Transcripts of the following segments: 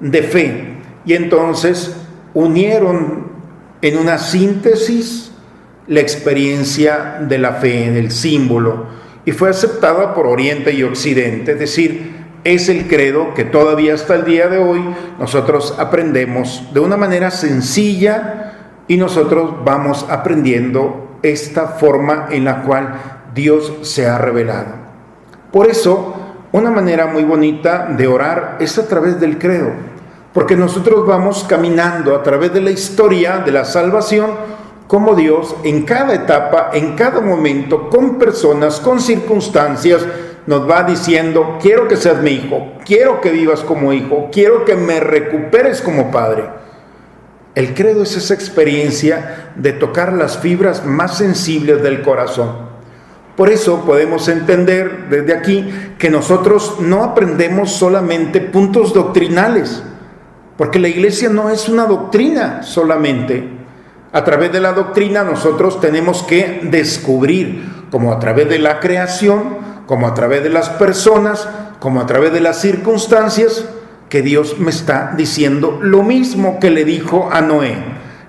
de fe. Y entonces unieron en una síntesis la experiencia de la fe, del símbolo, y fue aceptada por Oriente y Occidente. Es decir, es el credo que todavía hasta el día de hoy nosotros aprendemos de una manera sencilla, y nosotros vamos aprendiendo esta forma en la cual Dios se ha revelado. Por eso, una manera muy bonita de orar es a través del credo, porque nosotros vamos caminando a través de la historia de la salvación, como Dios en cada etapa, en cada momento, con personas, con circunstancias, nos va diciendo: quiero que seas mi hijo, quiero que vivas como hijo, quiero que me recuperes como padre. El credo es esa experiencia de tocar las fibras más sensibles del corazón. Por eso podemos entender desde aquí que nosotros no aprendemos solamente puntos doctrinales, porque la iglesia no es una doctrina solamente. A través de la doctrina nosotros tenemos que descubrir, como a través de la creación, como a través de las personas, como a través de las circunstancias, que Dios me está diciendo lo mismo que le dijo a Noé,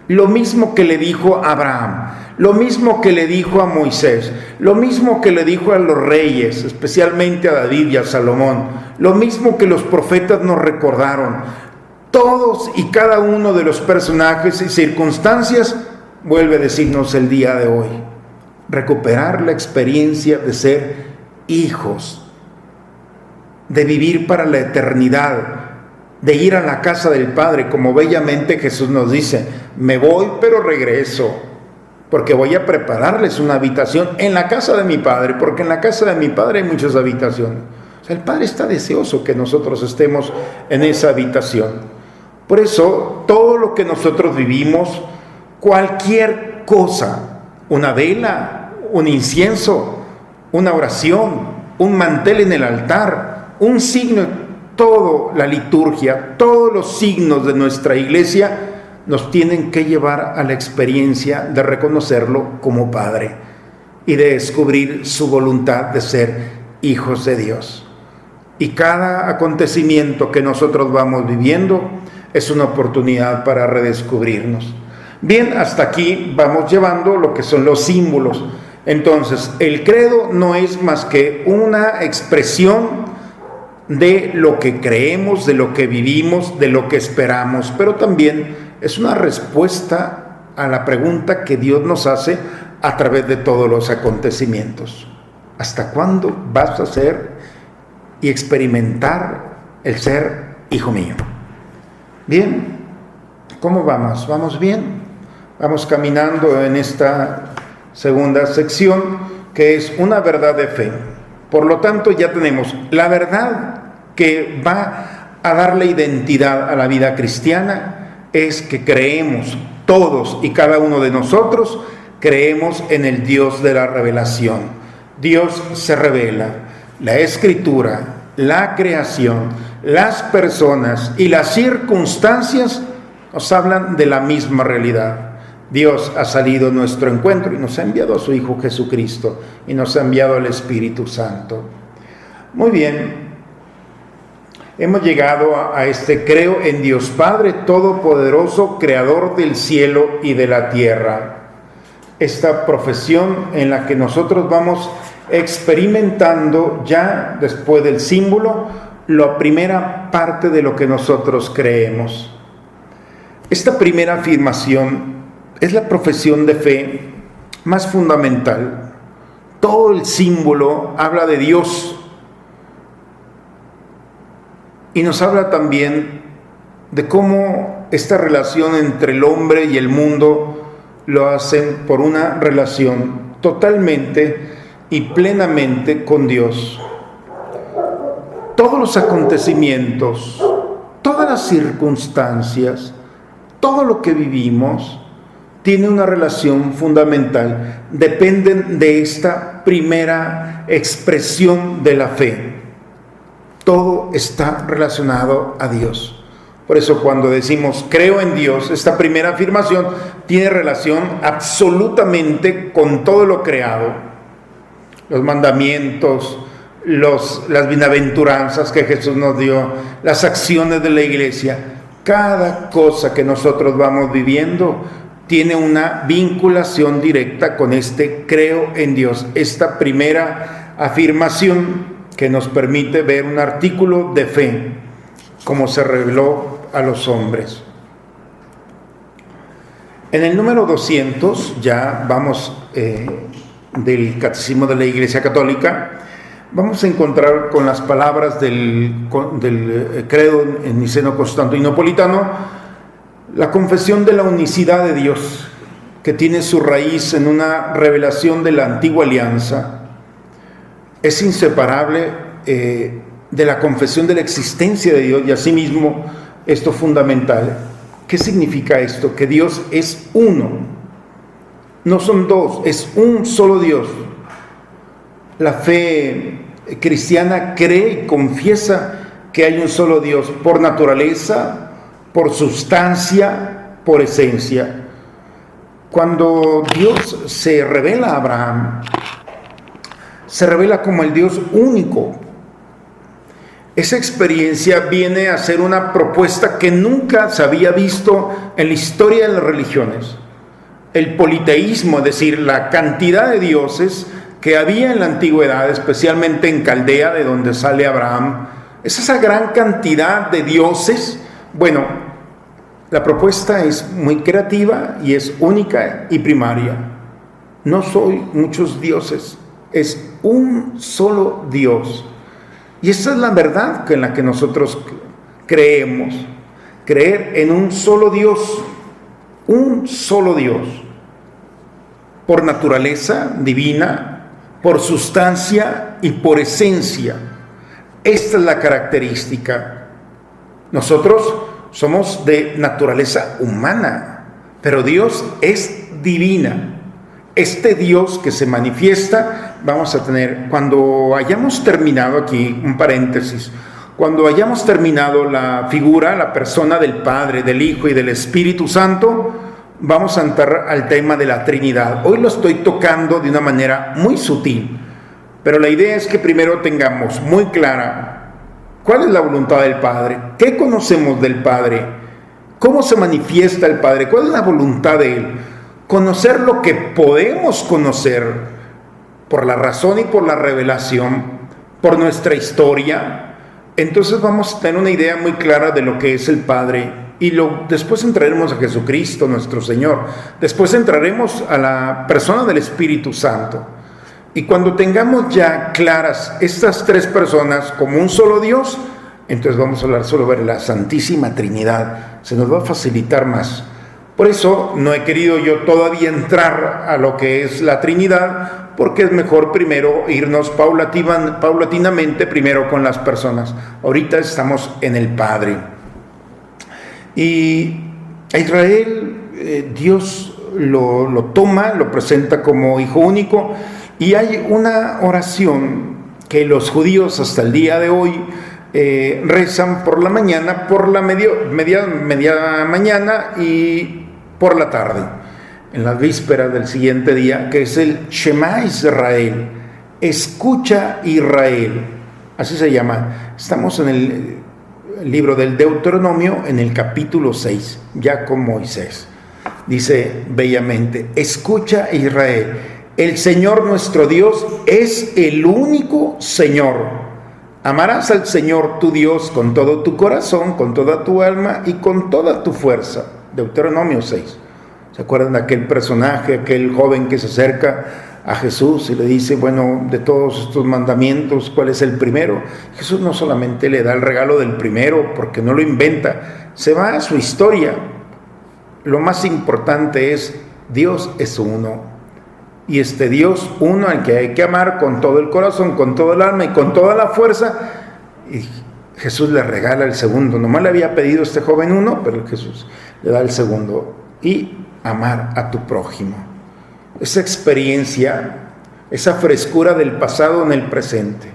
lo mismo que le dijo a Abraham, lo mismo que le dijo a Moisés, lo mismo que le dijo a los reyes, especialmente a David y a Salomón, lo mismo que los profetas nos recordaron. Todos y cada uno de los personajes y circunstancias vuelve a decirnos el día de hoy: recuperar la experiencia de ser hijos, de vivir para la eternidad, de ir a la casa del Padre, como bellamente Jesús nos dice: me voy pero regreso, porque voy a prepararles una habitación en la casa de mi Padre, porque en la casa de mi Padre hay muchas habitaciones. O sea, el Padre está deseoso que nosotros estemos en esa habitación. Por eso, todo lo que nosotros vivimos, cualquier cosa, una vela, un incienso, una oración, un mantel en el altar, un signo, toda la liturgia, todos los signos de nuestra iglesia nos tienen que llevar a la experiencia de reconocerlo como Padre y de descubrir su voluntad de ser hijos de Dios. Y cada acontecimiento que nosotros vamos viviendo es una oportunidad para redescubrirnos. Bien, hasta aquí vamos llevando lo que son los símbolos. Entonces, el credo no es más que una expresión de lo que creemos, de lo que vivimos, de lo que esperamos, pero también es una respuesta a la pregunta que Dios nos hace a través de todos los acontecimientos. ¿Hasta cuándo vas a ser y experimentar el ser hijo mío? Bien, ¿cómo vamos? ¿Vamos bien? Vamos caminando en esta segunda sección, que es una verdad de fe. Por lo tanto, ya tenemos la verdad que va a darle identidad a la vida cristiana, es que creemos, todos y cada uno de nosotros, creemos en el Dios de la revelación. Dios se revela. La Escritura, la creación, las personas y las circunstancias nos hablan de la misma realidad. Dios ha salido a nuestro encuentro y nos ha enviado a su Hijo Jesucristo y nos ha enviado al Espíritu Santo. Muy bien, hemos llegado a este: creo en Dios Padre Todopoderoso, Creador del cielo y de la tierra. Esta profesión en la que nosotros vamos experimentando ya después del símbolo la primera parte de lo que nosotros creemos. Esta primera afirmación es la profesión de fe más fundamental. Todo el símbolo habla de Dios y nos habla también de cómo esta relación entre el hombre y el mundo lo hacen por una relación totalmente y plenamente con Dios. Todos los acontecimientos, todas las circunstancias, todo lo que vivimos tiene una relación fundamental, dependen de esta primera expresión de la fe. Todo está relacionado a Dios. Por eso cuando decimos creo en Dios, esta primera afirmación tiene relación absolutamente con todo lo creado. Los mandamientos, las bienaventuranzas que Jesús nos dio, las acciones de la iglesia, cada cosa que nosotros vamos viviendo tiene una vinculación directa con este creo en Dios, esta primera afirmación que nos permite ver un artículo de fe, como se reveló a los hombres. En el número 200, ya vamos del Catecismo de la Iglesia Católica, vamos a encontrar con las palabras del credo niceno-constantinopolitano la confesión de la unicidad de Dios, que tiene su raíz en una revelación de la antigua alianza. Es inseparable de la confesión de la existencia de Dios, y asimismo esto fundamental. ¿Qué significa esto? Que Dios es uno, no son dos, es un solo Dios. La fe cristiana cree y confiesa que hay un solo Dios por naturaleza, por sustancia, por esencia. Cuando Dios se revela a Abraham, se revela como el Dios único. Esa experiencia viene a ser una propuesta que nunca se había visto en la historia de las religiones. El politeísmo, es decir, la cantidad de dioses que había en la antigüedad, especialmente en Caldea, de donde sale Abraham, es esa gran cantidad de dioses. Bueno, la propuesta es muy creativa y es única y primaria. No soy muchos dioses, es un solo Dios. Y esa es la verdad en la que nosotros creemos. Creer en un solo Dios, por naturaleza divina, por sustancia y por esencia. Esta es la característica. Nosotros somos de naturaleza humana, pero Dios es divina. Este Dios que se manifiesta, vamos a tener, cuando hayamos terminado aquí, un paréntesis, cuando hayamos terminado la figura, la persona del Padre, del Hijo y del Espíritu Santo, vamos a entrar al tema de la Trinidad. Hoy lo estoy tocando de una manera muy sutil, pero la idea es que primero tengamos muy clara cuál es la voluntad del Padre, qué conocemos del Padre, cómo se manifiesta el Padre, cuál es la voluntad de Él. Conocer lo que podemos conocer por la razón y por la revelación, por nuestra historia. Entonces vamos a tener una idea muy clara de lo que es el Padre, y después entraremos a Jesucristo nuestro Señor, después entraremos a la persona del Espíritu Santo, y cuando tengamos ya claras estas tres personas como un solo Dios, entonces vamos a hablar sobre la Santísima Trinidad. Se nos va a facilitar más. Por eso no he querido yo todavía entrar a lo que es la Trinidad, porque es mejor primero irnos paulatinamente primero con las personas. Ahorita estamos en el Padre. Y a Israel Dios lo toma, lo presenta como hijo único, y hay una oración que los judíos hasta el día de hoy rezan por la mañana, por la media mañana y por la tarde, en las vísperas del siguiente día, que es el Shema Israel, escucha Israel, así se llama. Estamos en el libro del Deuteronomio, en el capítulo 6, ya con Moisés. Dice bellamente: escucha Israel, el Señor nuestro Dios es el único Señor. Amarás al Señor tu Dios con todo tu corazón, con toda tu alma y con toda tu fuerza. Deuteronomio 6. ¿Se acuerdan de aquel personaje, aquel joven que se acerca a Jesús y le dice, bueno, de todos estos mandamientos, ¿cuál es el primero? Jesús no solamente le da el regalo del primero, porque no lo inventa, se va a su historia. Lo más importante es, Dios es uno. Y este Dios uno al que hay que amar con todo el corazón, con todo el alma y con toda la fuerza. Y Jesús le regala el segundo. Nomás le había pedido este joven uno, pero Jesús le da el segundo. Y amar a tu prójimo. Esa experiencia, esa frescura del pasado en el presente.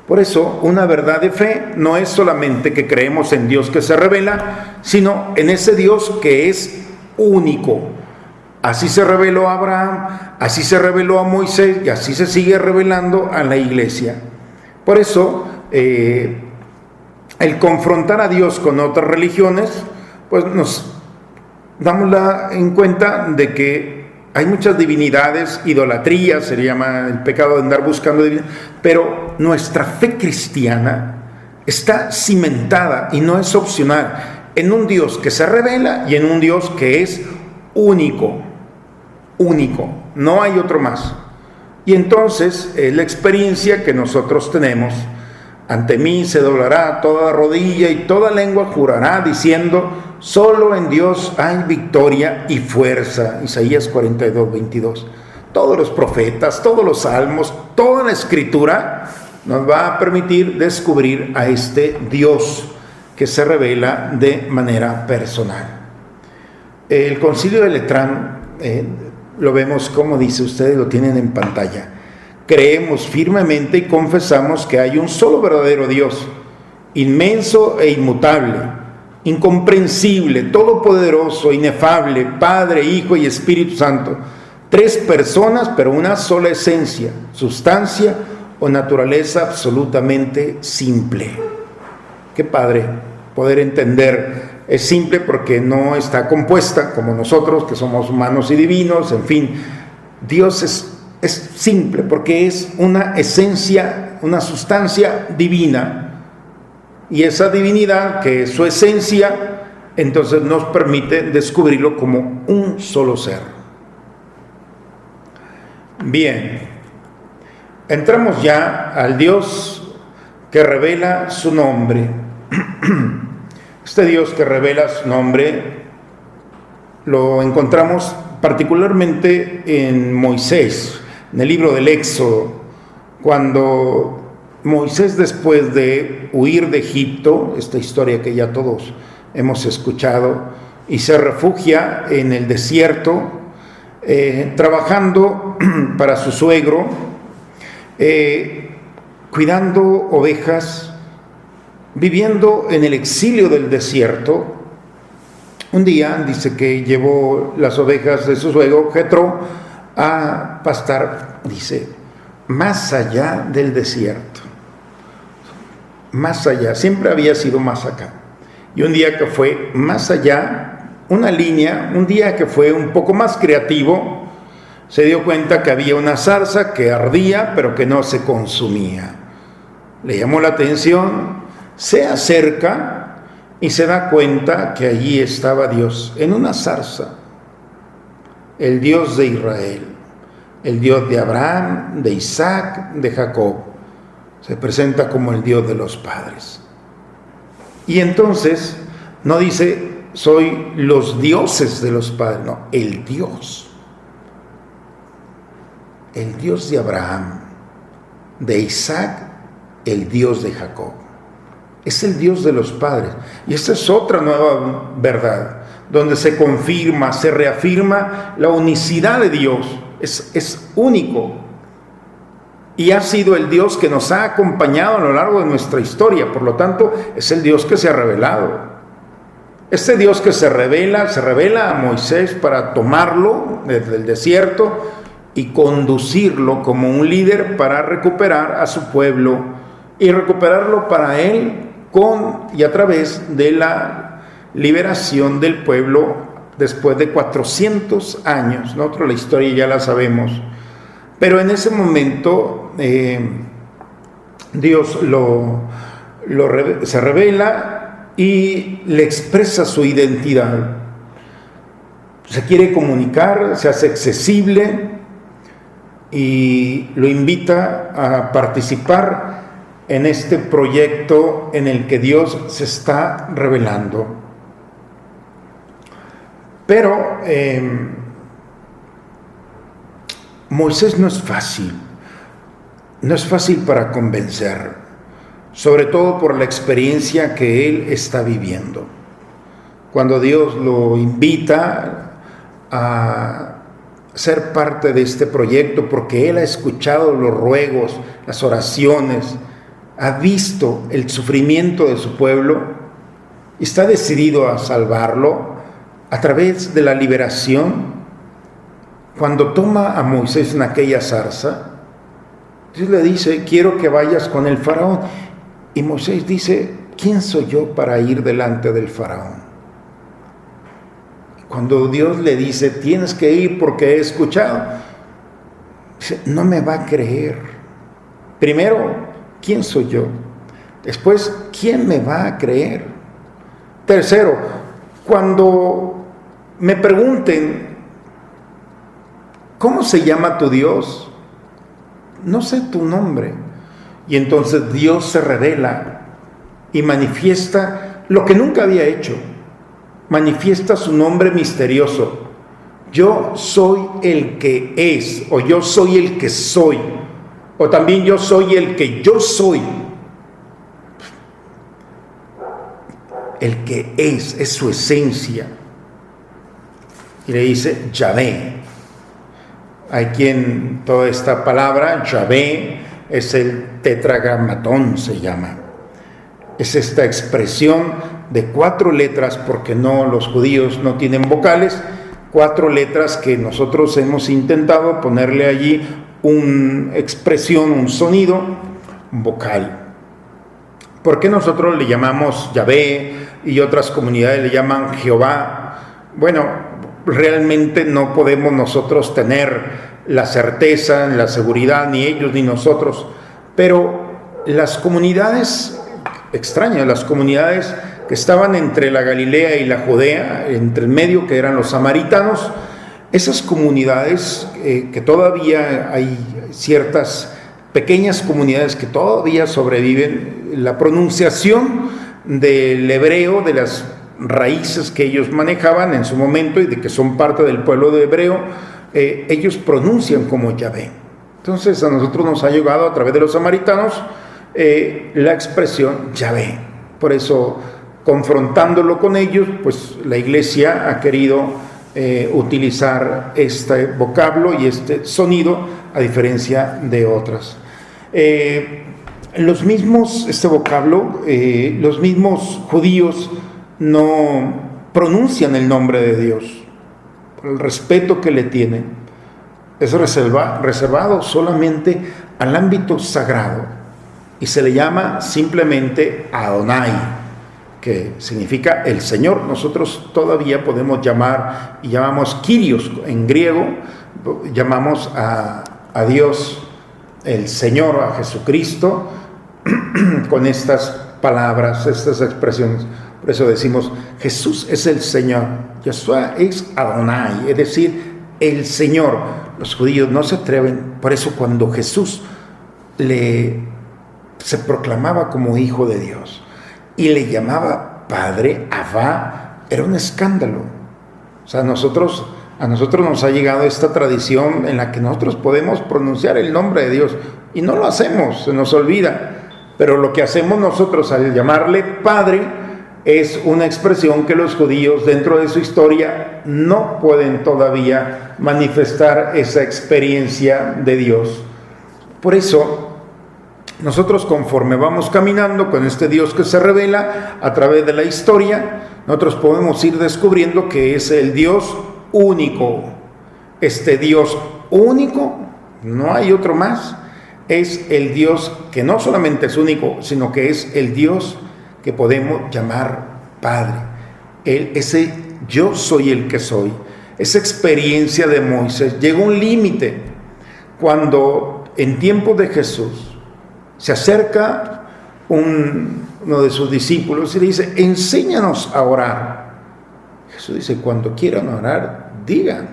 Por eso, una verdad de fe no es solamente que creemos en Dios que se revela, sino en ese Dios que es único. Así se reveló a Abraham, así se reveló a Moisés y así se sigue revelando a la iglesia. Por eso, el confrontar a Dios con otras religiones, pues nos damos en cuenta de que hay muchas divinidades, idolatría, se le llama el pecado de andar buscando divinidades, pero nuestra fe cristiana está cimentada y no es opcional en un Dios que se revela y en un Dios que es único, no hay otro más. Y entonces es la experiencia que nosotros tenemos. Ante mí se doblará toda rodilla y toda lengua jurará diciendo: solo en Dios hay victoria y fuerza. Isaías 42:22. Todos los profetas, todos los salmos, toda la escritura nos va a permitir descubrir a este Dios que se revela de manera personal. El Concilio de Letrán, lo vemos como dice, ustedes lo tienen en pantalla. Creemos firmemente y confesamos que hay un solo verdadero Dios, inmenso e inmutable, incomprensible, todopoderoso, inefable, Padre, Hijo y Espíritu Santo, tres personas pero una sola esencia, sustancia o naturaleza absolutamente simple. Qué padre poder entender. Es simple porque no está compuesta como nosotros, que somos humanos y divinos, en fin. Dios es simple porque es una esencia, una sustancia divina. Y esa divinidad, que es su esencia, entonces nos permite descubrirlo como un solo ser. Bien, entramos ya al Dios que revela su nombre. Este Dios que revela su nombre lo encontramos particularmente en Moisés, en el libro del Éxodo, cuando Moisés, después de huir de Egipto, esta historia que ya todos hemos escuchado, y se refugia en el desierto, trabajando para su suegro, cuidando ovejas, viviendo en el exilio del desierto. Un día dice que llevó las ovejas de su suegro Jetro a pastar, dice, más allá del desierto. Más allá, siempre había sido más acá. Y un día que fue más allá, una línea, un día que fue un poco más creativo, se dio cuenta que había una zarza que ardía pero que no se consumía. Le llamó la atención, se acerca y se da cuenta que allí estaba Dios, en una zarza, el Dios de Israel, el Dios de Abraham, de Isaac, de Jacob. Se presenta como el Dios de los padres. Y entonces no dice, soy los dioses de los padres, no, el Dios de Abraham, de Isaac, el Dios de Jacob. Es el Dios de los padres. Y esta es otra nueva verdad, donde se confirma, se reafirma la unicidad de Dios. Es único. Y ha sido el Dios que nos ha acompañado a lo largo de nuestra historia. Por lo tanto, es el Dios que se ha revelado. Este Dios que se revela a Moisés para tomarlo desde el desierto y conducirlo como un líder para recuperar a su pueblo y recuperarlo para él con y a través de la liberación del pueblo después de 400 años. Nosotros la historia ya la sabemos. Pero en ese momento Dios se revela y le expresa su identidad. Se quiere comunicar, se hace accesible y lo invita a participar en este proyecto en el que Dios se está revelando. Pero Moisés no es fácil para convencer, sobre todo por la experiencia que él está viviendo. Cuando Dios lo invita a ser parte de este proyecto, porque él ha escuchado los ruegos, las oraciones, ha visto el sufrimiento de su pueblo y está decidido a salvarlo a través de la liberación. Cuando toma a Moisés en aquella zarza, Dios le dice, quiero que vayas con el faraón. Y Moisés dice, ¿quién soy yo para ir delante del faraón? Cuando Dios le dice, tienes que ir porque he escuchado, dice, no me va a creer. Primero, ¿quién soy yo? Después, ¿quién me va a creer? Tercero, cuando me pregunten, ¿cómo se llama tu Dios? No sé tu nombre. Y entonces Dios se revela y manifiesta lo que nunca había hecho. Manifiesta su nombre misterioso. Yo soy el que es, o yo soy el que soy, o también yo soy el que yo soy. El que es su esencia. Y le dice Yahvé. Hay quien, toda esta palabra, Yahvé, es el tetragramatón, se llama. Es esta expresión de 4 letras, porque los judíos no tienen vocales, 4 letras que nosotros hemos intentado ponerle allí una expresión, un sonido vocal. ¿Por qué nosotros le llamamos Yahvé y otras comunidades le llaman Jehová? Bueno, realmente no podemos nosotros tener la certeza, la seguridad, ni ellos ni nosotros, pero las comunidades extrañas, las comunidades que estaban entre la Galilea y la Judea, entre el medio, que eran los samaritanos, esas comunidades que todavía hay ciertas pequeñas comunidades que todavía sobreviven, la pronunciación del hebreo, de las raíces que ellos manejaban en su momento y de que son parte del pueblo de hebreo, ellos pronuncian como Yahvé. Entonces a nosotros nos ha llegado a través de los samaritanos la expresión Yahvé. Por eso, confrontándolo con ellos, pues la iglesia ha querido utilizar este vocablo y este sonido a diferencia de otras. Los mismos judíos no pronuncian el nombre de Dios. El respeto que le tienen es reservado solamente al ámbito sagrado y se le llama simplemente Adonai, que significa el Señor. Nosotros todavía podemos llamar, y llamamos Kyrios en griego, llamamos a Dios el Señor, a Jesucristo, con estas palabras, estas expresiones. Por eso decimos, Jesús es el Señor, Yeshua es Adonai, es decir, el Señor. Los judíos no se atreven, por eso cuando Jesús se proclamaba como hijo de Dios y le llamaba Padre, Abba, era un escándalo. O sea, a nosotros nos ha llegado esta tradición en la que nosotros podemos pronunciar el nombre de Dios y no lo hacemos, se nos olvida. Pero lo que hacemos nosotros al llamarle Padre es una expresión que los judíos dentro de su historia no pueden todavía manifestar esa experiencia de Dios. Por eso, nosotros conforme vamos caminando con este Dios que se revela a través de la historia, nosotros podemos ir descubriendo que es el Dios único. Este Dios único, no hay otro más, es el Dios que no solamente es único, sino que es el Dios que podemos llamar Padre. Ese yo soy el que soy. Esa experiencia de Moisés llegó a un límite cuando en tiempos de Jesús se acerca uno de sus discípulos y le dice, enséñanos a orar. Jesús dice, cuando quieran orar, digan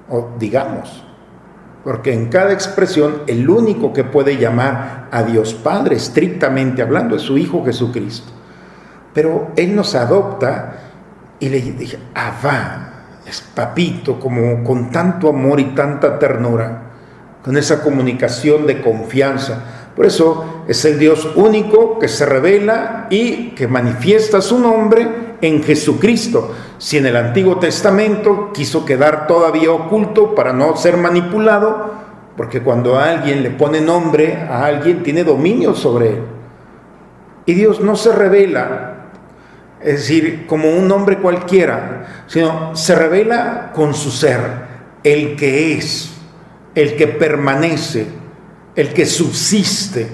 o digamos. Porque en cada expresión el único que puede llamar a Dios Padre, estrictamente hablando, es su Hijo Jesucristo. Pero Él nos adopta y le dice, Abba, es papito, como con tanto amor y tanta ternura, con esa comunicación de confianza. Por eso es el Dios único que se revela y que manifiesta su nombre en Jesucristo. Si en el Antiguo Testamento quiso quedar todavía oculto para no ser manipulado, porque cuando a alguien le pone nombre a alguien, tiene dominio sobre él. Y Dios no se revela, es decir, como un nombre cualquiera, sino se revela con su ser, el que es, el que permanece, el que subsiste.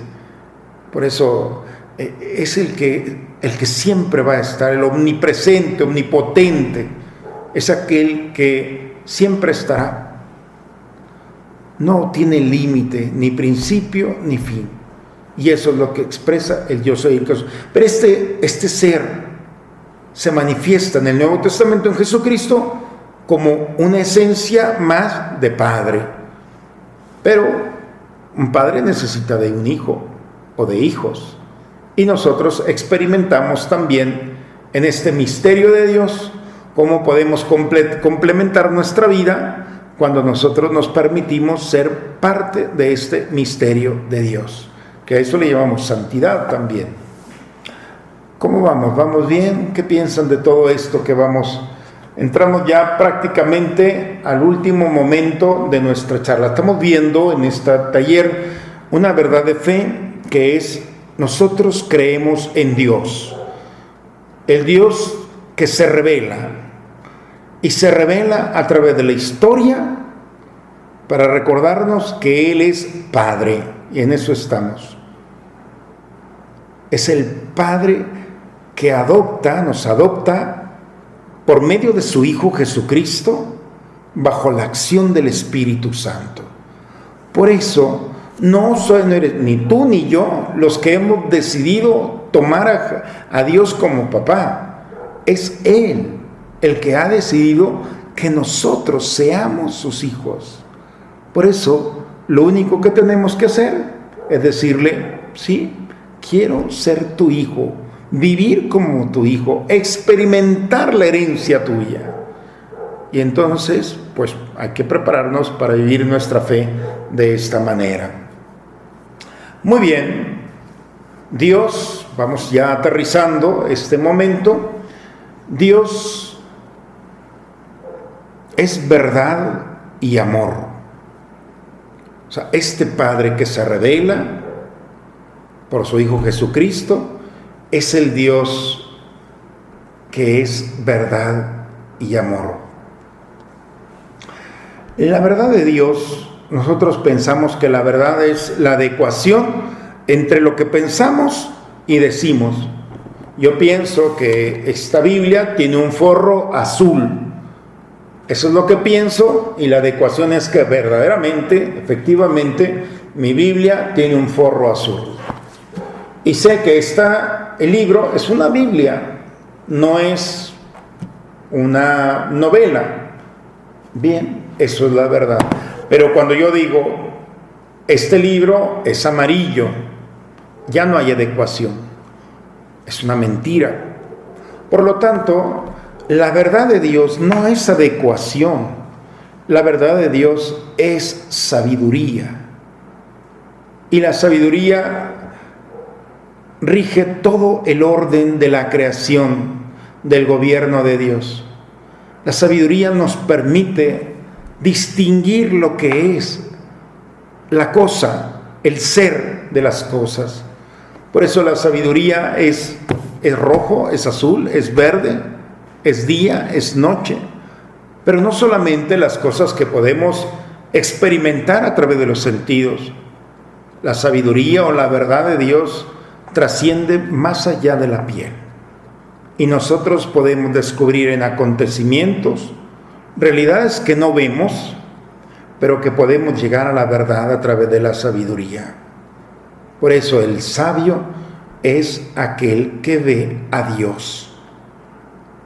Por eso es el que siempre va a estar, el omnipresente, omnipotente, es aquel que siempre estará. No tiene límite, ni principio, ni fin. Y eso es lo que expresa el yo soy. Pero este ser se manifiesta en el Nuevo Testamento en Jesucristo como una esencia más de padre. Pero un padre necesita de un hijo o de hijos. Y nosotros experimentamos también en este misterio de Dios cómo podemos complementar nuestra vida cuando nosotros nos permitimos ser parte de este misterio de Dios, que a eso le llamamos santidad también. ¿Cómo vamos? ¿Vamos bien? ¿Qué piensan de todo esto que vamos? Entramos ya prácticamente al último momento de nuestra charla. Estamos viendo en este taller una verdad de fe que es: nosotros creemos en Dios, el Dios que se revela, y se revela a través de la historia para recordarnos que Él es Padre, y en eso estamos. Es el Padre que nos adopta por medio de su Hijo Jesucristo, bajo la acción del Espíritu Santo. Por eso, no eres ni tú ni yo los que hemos decidido tomar a Dios como papá. Es Él el que ha decidido que nosotros seamos sus hijos. Por eso, lo único que tenemos que hacer es decirle: sí, quiero ser tu hijo, vivir como tu hijo, experimentar la herencia tuya. Y entonces, pues hay que prepararnos para vivir nuestra fe de esta manera. Muy bien, Dios, vamos ya aterrizando este momento. Dios es verdad y amor. O sea, este Padre que se revela por su Hijo Jesucristo es el Dios que es verdad y amor. La verdad de Dios, nosotros pensamos que la verdad es la adecuación entre lo que pensamos y decimos. Yo pienso que esta Biblia tiene un forro azul. Eso es lo que pienso, y la adecuación es que verdaderamente, efectivamente, mi Biblia tiene un forro azul. Y sé que el libro es una Biblia, no es una novela. Bien, eso es la verdad. Pero cuando yo digo, este libro es amarillo, ya no hay adecuación. Es una mentira. Por lo tanto, la verdad de Dios no es adecuación. La verdad de Dios es sabiduría. Y la sabiduría rige todo el orden de la creación, del gobierno de Dios. La sabiduría nos permite distinguir lo que es la cosa, el ser de las cosas. Por eso la sabiduría es rojo, es azul, es verde, es día, es noche. Pero no solamente las cosas que podemos experimentar a través de los sentidos. La sabiduría o la verdad de Dios trasciende más allá de la piel. Y nosotros podemos descubrir en acontecimientos realidades que no vemos, pero que podemos llegar a la verdad a través de la sabiduría. Por eso el sabio es aquel que ve a Dios,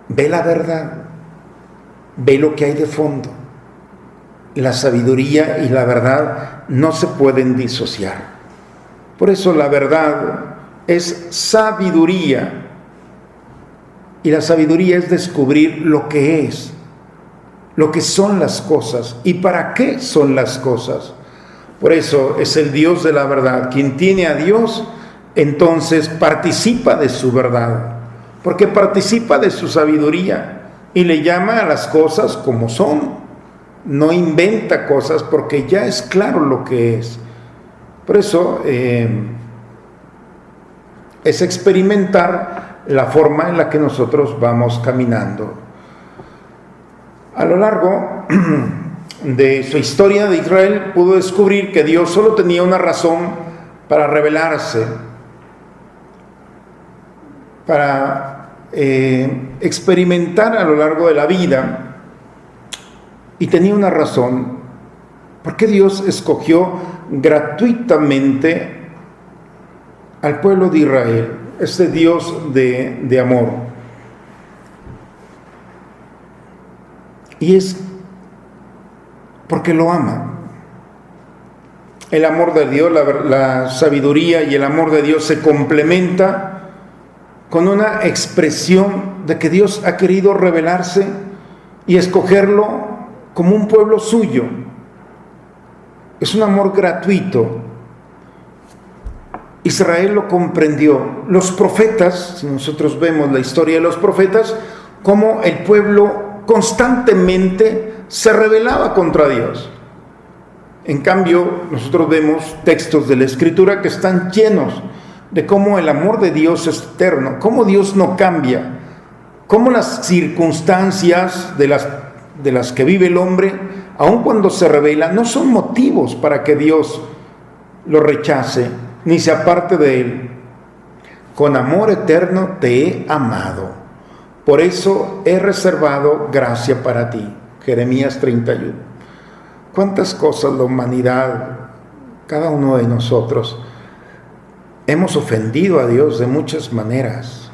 ve la verdad, ve lo que hay de fondo. La sabiduría y la verdad no se pueden disociar. Por eso la verdad es sabiduría, y la sabiduría es descubrir lo que es, lo que son las cosas y para qué son las cosas. Por eso es el Dios de la verdad. Quien tiene a Dios, entonces participa de su verdad, porque participa de su sabiduría y le llama a las cosas como son. No inventa cosas porque ya es claro lo que es. Por eso es experimentar la forma en la que nosotros vamos caminando. A lo largo de su historia de Israel, pudo descubrir que Dios solo tenía una razón para revelarse, para experimentar a lo largo de la vida, y tenía una razón. ¿Por qué Dios escogió gratuitamente al pueblo de Israel, este Dios de amor? Y es porque lo ama. El amor de Dios, la sabiduría y el amor de Dios se complementa con una expresión de que Dios ha querido revelarse y escogerlo como un pueblo suyo. Es un amor gratuito. Israel lo comprendió. Los profetas, si nosotros vemos la historia de los profetas, cómo el pueblo constantemente se rebelaba contra Dios. En cambio, nosotros vemos textos de la Escritura que están llenos de cómo el amor de Dios es eterno, cómo Dios no cambia, cómo las circunstancias de las que vive el hombre, aun cuando se rebela, no son motivos para que Dios lo rechace, ni se aparte de él. Con amor eterno te he amado, por eso he reservado gracia para ti. Jeremías 31. ¿Cuántas cosas la humanidad, cada uno de nosotros, hemos ofendido a Dios de muchas maneras?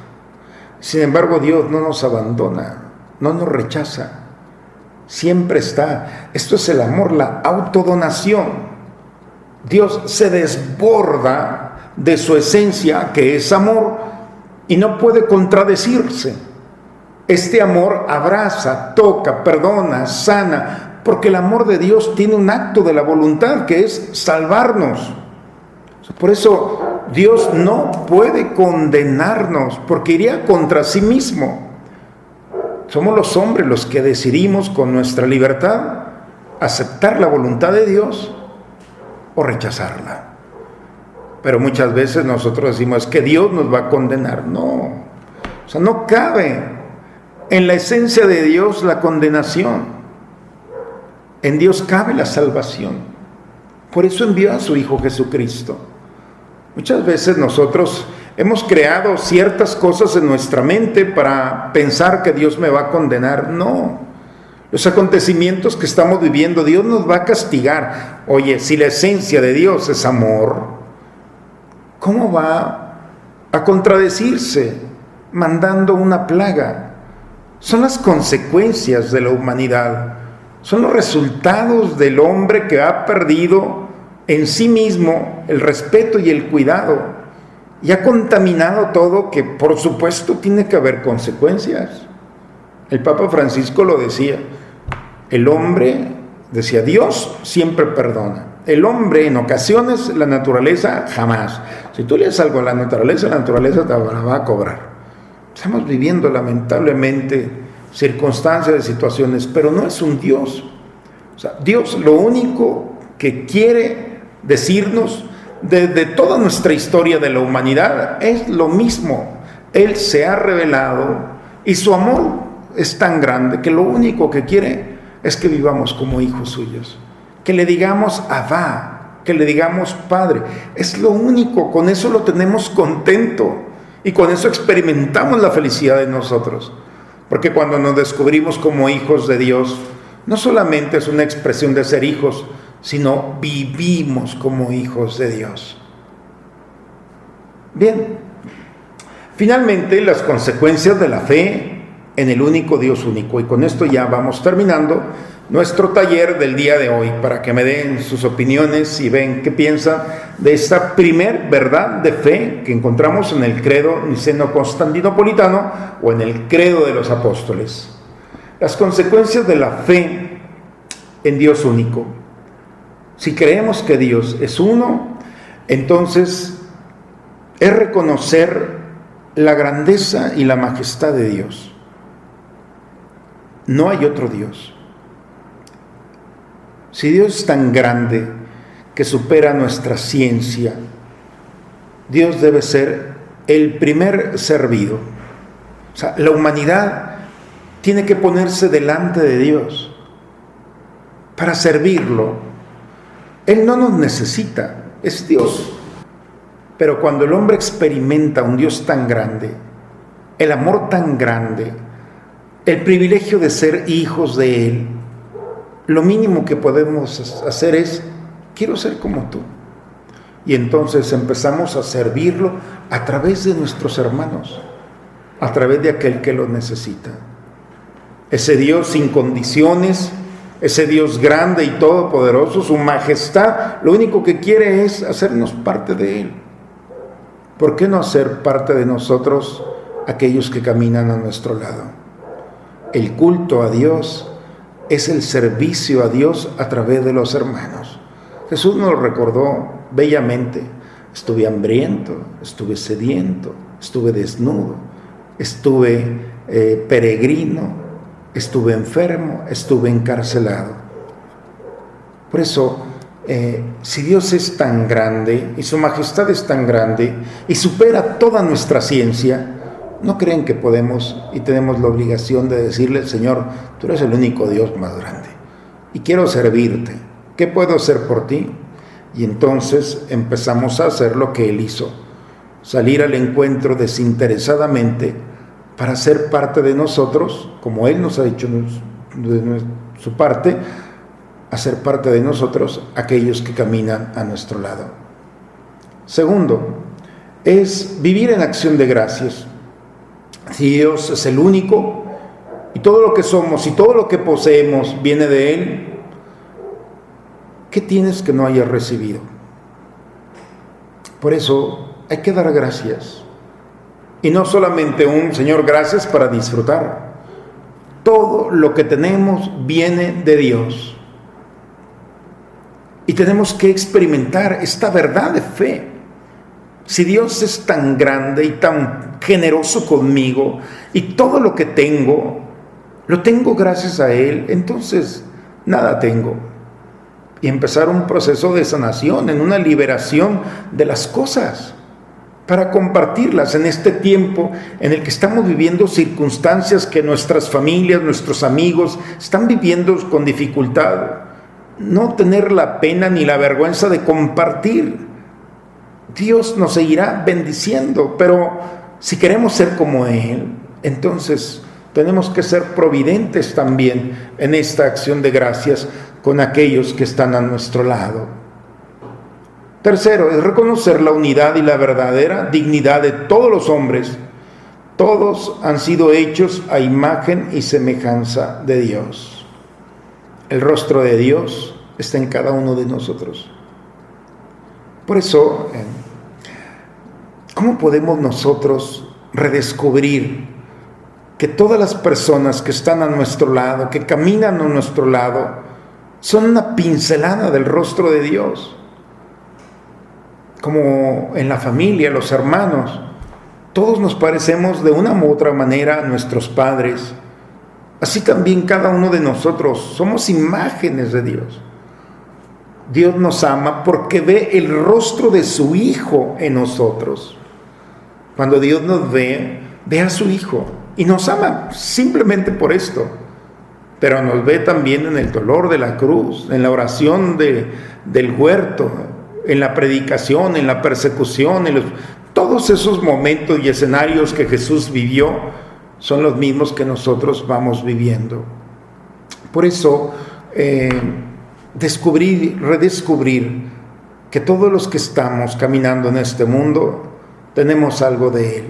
Sin embargo, Dios no nos abandona, no nos rechaza, siempre está. Esto es el amor, la autodonación. Dios se desborda de su esencia, que es amor, y no puede contradecirse. Este amor abraza, toca, perdona, sana, porque el amor de Dios tiene un acto de la voluntad, que es salvarnos. Por eso Dios no puede condenarnos, porque iría contra sí mismo. Somos los hombres los que decidimos con nuestra libertad aceptar la voluntad de Dios o rechazarla. Pero muchas veces nosotros decimos que Dios nos va a condenar. No, no cabe en la esencia de Dios la condenación. En Dios cabe la salvación. Por eso envió a su Hijo Jesucristo. Muchas veces nosotros hemos creado ciertas cosas en nuestra mente para pensar que Dios me va a condenar. No. Los acontecimientos que estamos viviendo, Dios nos va a castigar. Oye, si la esencia de Dios es amor, ¿cómo va a contradecirse mandando una plaga? Son las consecuencias de la humanidad, son los resultados del hombre que ha perdido en sí mismo el respeto y el cuidado y ha contaminado todo, que por supuesto tiene que haber consecuencias. El Papa Francisco lo decía, el hombre, decía, Dios siempre perdona, el hombre en ocasiones, la naturaleza jamás. Si tú lees algo a la naturaleza te la va a cobrar. Estamos viviendo lamentablemente circunstancias, situaciones, pero no es un Dios. Dios lo único que quiere decirnos desde toda nuestra historia de la humanidad es lo mismo. Él se ha revelado y su amor es tan grande que lo único que quiere es que vivamos como hijos suyos, que le digamos Abba, que le digamos Padre. Es lo único, con eso lo tenemos contento. Y con eso experimentamos la felicidad de nosotros. Porque cuando nos descubrimos como hijos de Dios, no solamente es una expresión de ser hijos, sino vivimos como hijos de Dios. Bien, finalmente las consecuencias de la fe en el único Dios único. Y con esto ya vamos terminando nuestro taller del día de hoy, para que me den sus opiniones y ven qué piensan de esta primer verdad de fe que encontramos en el credo niceno-constantinopolitano o en el credo de los apóstoles. Las consecuencias de la fe en Dios único. Si creemos que Dios es uno, entonces es reconocer la grandeza y la majestad de Dios. No hay otro Dios. Si Dios es tan grande que supera nuestra ciencia, Dios debe ser el primer servido. La humanidad tiene que ponerse delante de Dios. para servirlo. Él no nos necesita, es Dios. Pero cuando el hombre experimenta un Dios tan grande, el amor tan grande, el privilegio de ser hijos de Él, lo mínimo que podemos hacer es: quiero ser como tú. Y entonces empezamos a servirlo a través de nuestros hermanos, a través de aquel que lo necesita. Ese Dios sin condiciones, ese Dios grande y todopoderoso, su majestad, lo único que quiere es hacernos parte de Él. ¿Por qué no hacer parte de nosotros aquellos que caminan a nuestro lado? El culto a Dios es el servicio a Dios a través de los hermanos. Jesús nos lo recordó bellamente: estuve hambriento, estuve sediento, estuve desnudo, estuve peregrino, estuve enfermo, estuve encarcelado. Por eso, si Dios es tan grande y su majestad es tan grande y supera toda nuestra ciencia, ¿no creen que podemos y tenemos la obligación de decirle: Señor, tú eres el único Dios más grande y quiero servirte? ¿Qué puedo hacer por ti? Y entonces empezamos a hacer lo que Él hizo: salir al encuentro desinteresadamente para ser parte de nosotros, como Él nos ha dicho de su parte, hacer parte de nosotros aquellos que caminan a nuestro lado. Segundo, es vivir en acción de gracias. Si Dios es el único y todo lo que somos y todo lo que poseemos viene de Él, ¿qué tienes que no hayas recibido? Por eso hay que dar gracias. Y no solamente un Señor, gracias para disfrutar. Todo lo que tenemos viene de Dios. Y tenemos que experimentar esta verdad de fe. Si Dios es tan grande y tan generoso conmigo, y todo lo que tengo, lo tengo gracias a Él, entonces nada tengo. Y empezar un proceso de sanación, en una liberación de las cosas, para compartirlas en este tiempo en el que estamos viviendo circunstancias que nuestras familias, nuestros amigos están viviendo con dificultad. No tener la pena ni la vergüenza de compartir. Dios nos seguirá bendiciendo, pero si queremos ser como Él, entonces tenemos que ser providentes también en esta acción de gracias con aquellos que están a nuestro lado. Tercero, es reconocer la unidad y la verdadera dignidad de todos los hombres. Todos han sido hechos a imagen y semejanza de Dios. El rostro de Dios está en cada uno de nosotros. Por eso, ¿cómo podemos nosotros redescubrir que todas las personas que están a nuestro lado, que caminan a nuestro lado, son una pincelada del rostro de Dios? Como en la familia, los hermanos, todos nos parecemos de una u otra manera a nuestros padres. Así también cada uno de nosotros somos imágenes de Dios. Dios nos ama porque ve el rostro de su Hijo en nosotros. Cuando Dios nos ve a su Hijo y nos ama simplemente por esto. Pero nos ve también en el dolor de la cruz, en la oración del huerto, en la predicación, en la persecución, todos esos momentos y escenarios que Jesús vivió son los mismos que nosotros vamos viviendo. Por eso, redescubrir que todos los que estamos caminando en este mundo tenemos algo de Él.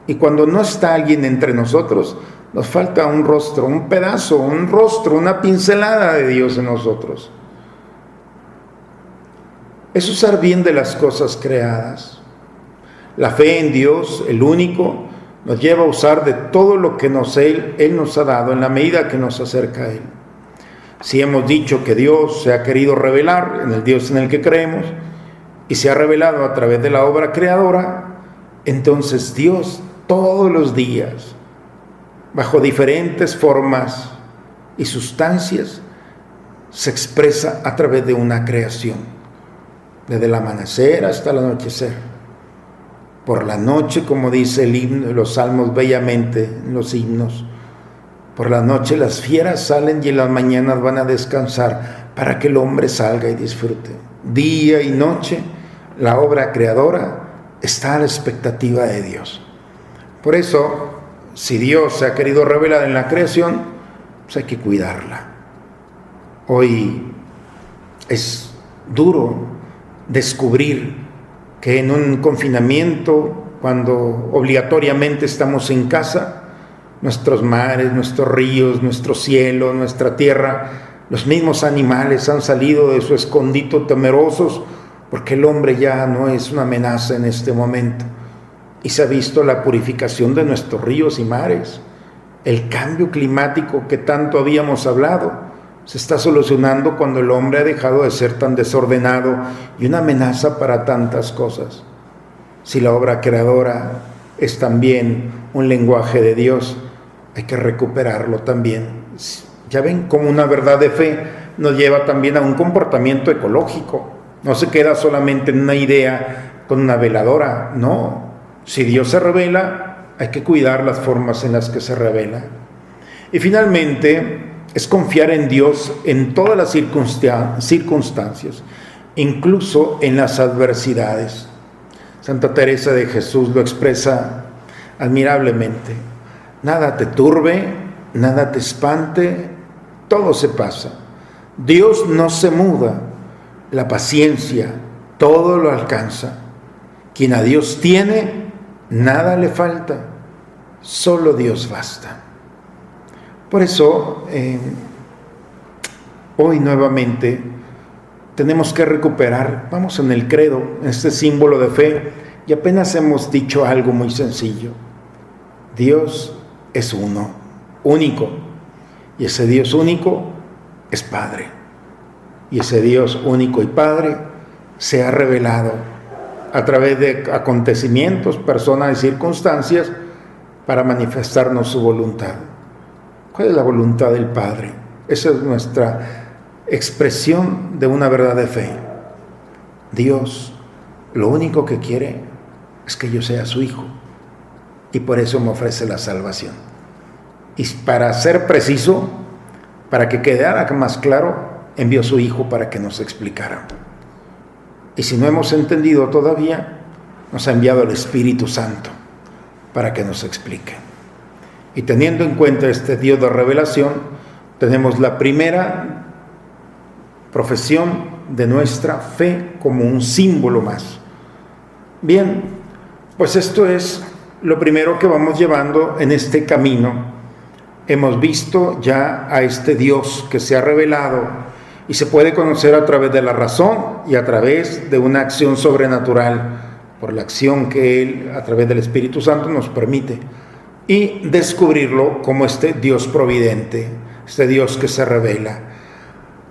Y cuando no está alguien entre nosotros, nos falta un rostro, un pedazo, un rostro, una pincelada de Dios en nosotros. Es usar bien de las cosas creadas. La fe en Dios, el único, nos lleva a usar de todo lo que Él nos ha dado en la medida que nos acerca a Él. Si hemos dicho que Dios se ha querido revelar en el Dios en el que creemos y se ha revelado a través de la obra creadora, entonces Dios todos los días, bajo diferentes formas y sustancias, se expresa a través de una creación, desde el amanecer hasta el anochecer. Por la noche, como dice el himno, los salmos bellamente, los himnos, por la noche las fieras salen y en las mañanas van a descansar para que el hombre salga y disfrute. Día y noche, la obra creadora está a la expectativa de Dios. Por eso, si Dios se ha querido revelar en la creación, pues hay que cuidarla. Hoy es duro descubrir que en un confinamiento, cuando obligatoriamente estamos en casa, nuestros mares, nuestros ríos, nuestro cielo, nuestra tierra, los mismos animales han salido de su escondite temerosos, porque el hombre ya no es una amenaza en este momento. Y se ha visto la purificación de nuestros ríos y mares. El cambio climático que tanto habíamos hablado se está solucionando cuando el hombre ha dejado de ser tan desordenado y una amenaza para tantas cosas. Si la obra creadora es también un lenguaje de Dios, hay que recuperarlo también. Ya ven cómo una verdad de fe nos lleva también a un comportamiento ecológico. No se queda solamente en una idea con una veladora, no. Si Dios se revela, hay que cuidar las formas en las que se revela. Y finalmente, es confiar en Dios en todas las circunstancias, incluso en las adversidades. Santa Teresa de Jesús lo expresa admirablemente. Nada te turbe, nada te espante, todo se pasa. Dios no se muda, la paciencia todo lo alcanza. Quien a Dios tiene, nada le falta, solo Dios basta. Por eso, hoy nuevamente tenemos que recuperar, vamos en el credo, este símbolo de fe, y apenas hemos dicho algo muy sencillo. Dios es uno, único, y ese Dios único es Padre. Y ese Dios único y Padre se ha revelado a través de acontecimientos, personas y circunstancias para manifestarnos su voluntad. ¿Cuál es la voluntad del Padre? Esa es nuestra expresión de una verdad de fe. Dios lo único que quiere es que yo sea su hijo, y por eso me ofrece la salvación. Y para ser preciso, para que quedara más claro, envió a su hijo para que nos explicara. Y si no hemos entendido todavía, nos ha enviado el Espíritu Santo para que nos explique. Y teniendo en cuenta este Dios de revelación, tenemos la primera profesión de nuestra fe como un símbolo más. Bien, pues esto es lo primero que vamos llevando en este camino. Hemos visto ya a este Dios que se ha revelado y se puede conocer a través de la razón y a través de una acción sobrenatural, por la acción que Él, a través del Espíritu Santo, nos permite, y descubrirlo como este Dios providente, este Dios que se revela.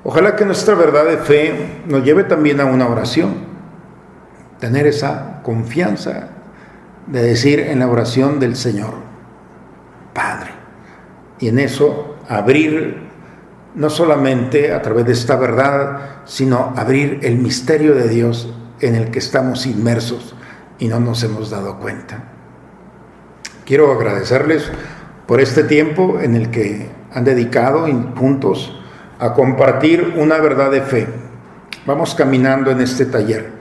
Ojalá que nuestra verdad de fe nos lleve también a una oración, tener esa confianza de decir en la oración del Señor, Padre, y en eso abrir no solamente a través de esta verdad, sino abrir el misterio de Dios en el que estamos inmersos y no nos hemos dado cuenta. Quiero agradecerles por este tiempo en el que han dedicado juntos a compartir una verdad de fe. Vamos caminando en este taller.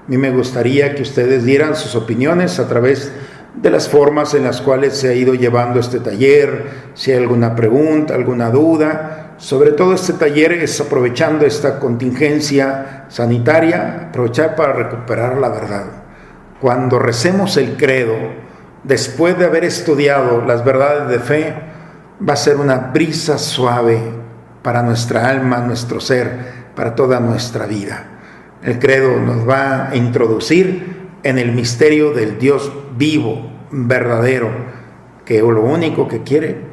A mí me gustaría que ustedes dieran sus opiniones a través de las formas en las cuales se ha ido llevando este taller, si hay alguna pregunta, alguna duda. Sobre todo este taller es aprovechando esta contingencia sanitaria, aprovechar para recuperar la verdad. Cuando recemos el credo, después de haber estudiado las verdades de fe, va a ser una brisa suave para nuestra alma, nuestro ser, para toda nuestra vida. El credo nos va a introducir en el misterio del Dios vivo, verdadero, que lo único que quiere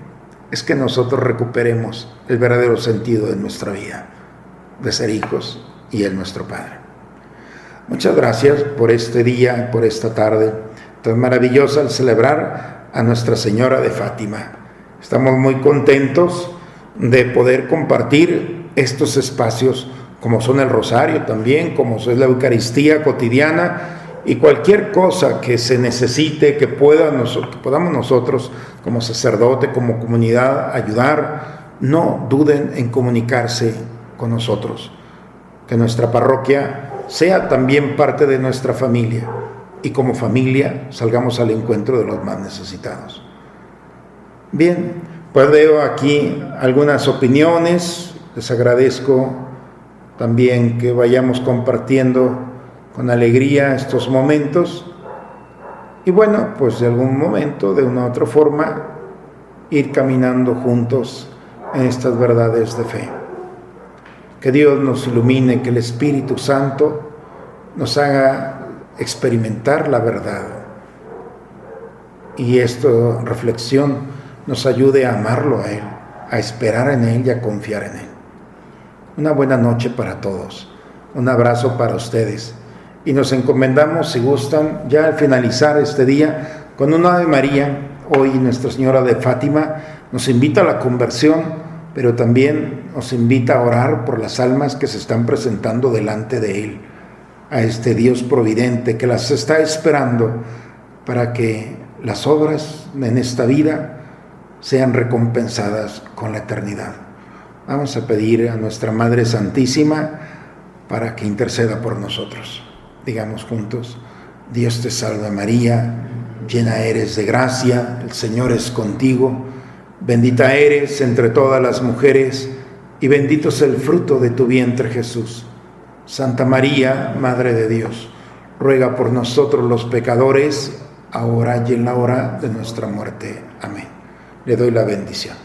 es que nosotros recuperemos el verdadero sentido de nuestra vida, de ser hijos y Él nuestro Padre. Muchas gracias por este día, por esta tarde tan maravillosa al celebrar a Nuestra Señora de Fátima. Estamos muy contentos de poder compartir estos espacios, como son el rosario también, como es la Eucaristía cotidiana, y cualquier cosa que se necesite, que podamos nosotros como sacerdote, como comunidad ayudar, no duden en comunicarse con nosotros. Que nuestra parroquia sea también parte de nuestra familia y como familia salgamos al encuentro de los más necesitados. Bien, pues veo aquí algunas opiniones. Les agradezco también que vayamos compartiendo con alegría estos momentos y bueno, pues de algún momento, de una u otra forma, ir caminando juntos en estas verdades de fe. Que Dios nos ilumine, que el Espíritu Santo nos haga experimentar la verdad y esta reflexión nos ayude a amarlo a Él, a esperar en Él y a confiar en Él. Una buena noche para todos, un abrazo para ustedes y nos encomendamos, si gustan, ya al finalizar este día con una Ave María. Hoy Nuestra Señora de Fátima nos invita a la conversión, pero también nos invita a orar por las almas que se están presentando delante de Él, a este Dios providente que las está esperando para que las obras en esta vida sean recompensadas con la eternidad. Vamos a pedir a nuestra Madre Santísima para que interceda por nosotros. Digamos juntos: Dios te salve María, llena eres de gracia, el Señor es contigo, bendita eres entre todas las mujeres y bendito es el fruto de tu vientre Jesús. Santa María, Madre de Dios, ruega por nosotros los pecadores, ahora y en la hora de nuestra muerte. Amén. Le doy la bendición.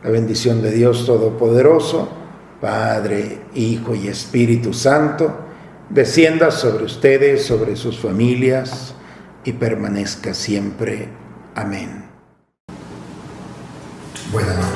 La bendición de Dios Todopoderoso, Padre, Hijo y Espíritu Santo, descienda sobre ustedes, sobre sus familias y permanezca siempre. Amén. Buenas noches.